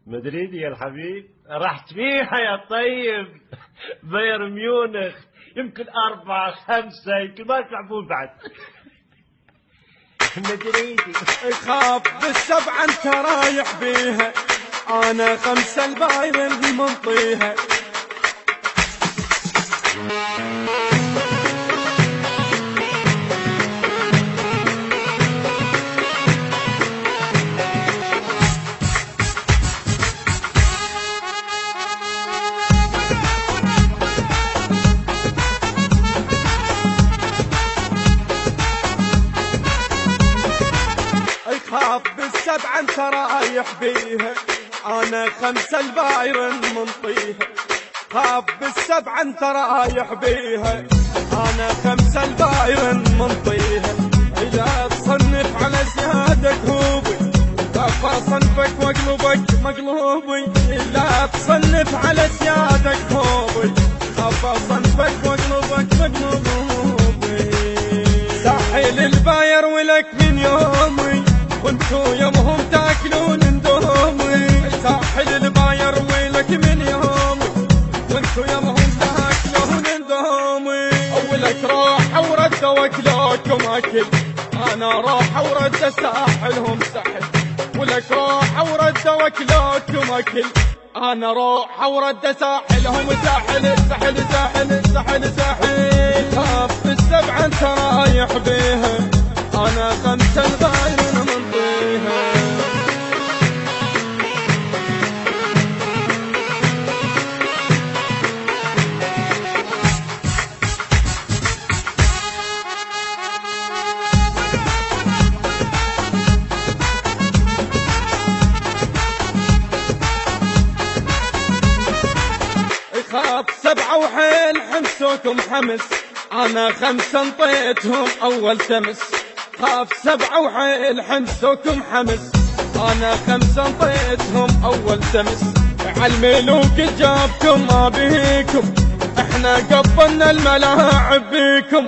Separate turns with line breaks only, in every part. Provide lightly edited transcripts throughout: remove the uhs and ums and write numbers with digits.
مدريدي يا الحبيب، رحت فيها يا طيب. بايرن ميونخ يمكن 4 5 يمكن ما تلعبون بعد. مدريدي
خاف بالسبعة انت رايح بيها، انا 5 البايرن منطيها. خاف بالسبعة انت رايح بيها، انا 5 البايرن منطيها. خاف بالسبعة انت رايح بيها، انا 5 البايرن منطيها. اذا تصنف على سيادك هوبي، ابى صنفك واقلبك مقلوبي. اذا تصنف على سيادك هوبي، ابى صنفك واقلبك مقلوبي. ساحل الباير ولك من يومي، وانتو يومهم تاكلون اندومي. ساحل الباير ويلك من يومي، وانتو يومهم تاكلون اندومي. اولك راح ورد واكلوكم اكل، انا راح ورد ساحلهم سحل. ولك راح ورد واكلوكم اكل، انا راح ورد ساحلهم ساحل ساحل ساحل ساحل ساحل. خاف بالسبعة انت رايح بيها، انا 5 البايرن منطيها. خاف 7 وحيل حمسوكم حمس، انا 5 انطيتهم اول تمس. خاف 7 وحيل حمسوكم حمس، انا 5 انطيتهم اول تمس. عالملوك جابكم ما بيكم، احنا قبلنا الملاعب بيكم.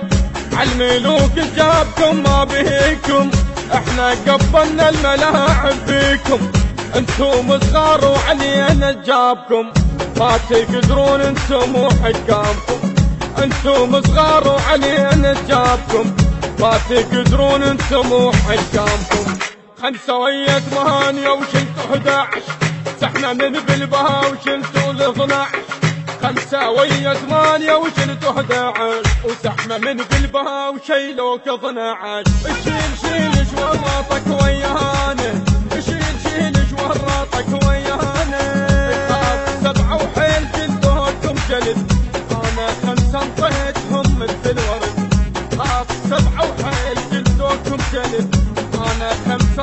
عالملوك جابكم ما بيكم، احنا قبلنا الملاعب بيكم. انتم صغار وعلينا جابكم، ما تقدرون انتم وحكامكم. انتم صغار وعلينا جابكم، ما تقدرون انتم وحكامكم. 5 ويا 8 وشلتوا 11، سحنا من بالبها وشلتوا ال12. 5 ويا 8 وشلتوا 11، وسحنا من بالبها وشيلوك 12. شيل شيل شورطك ويانا، شيل شيل شورطك ويانا. 7 وحيل جلدوكم جلد، انا 5 انطيتهم مثل الورد. 7 وحيل جلدوكم جلد، انا 5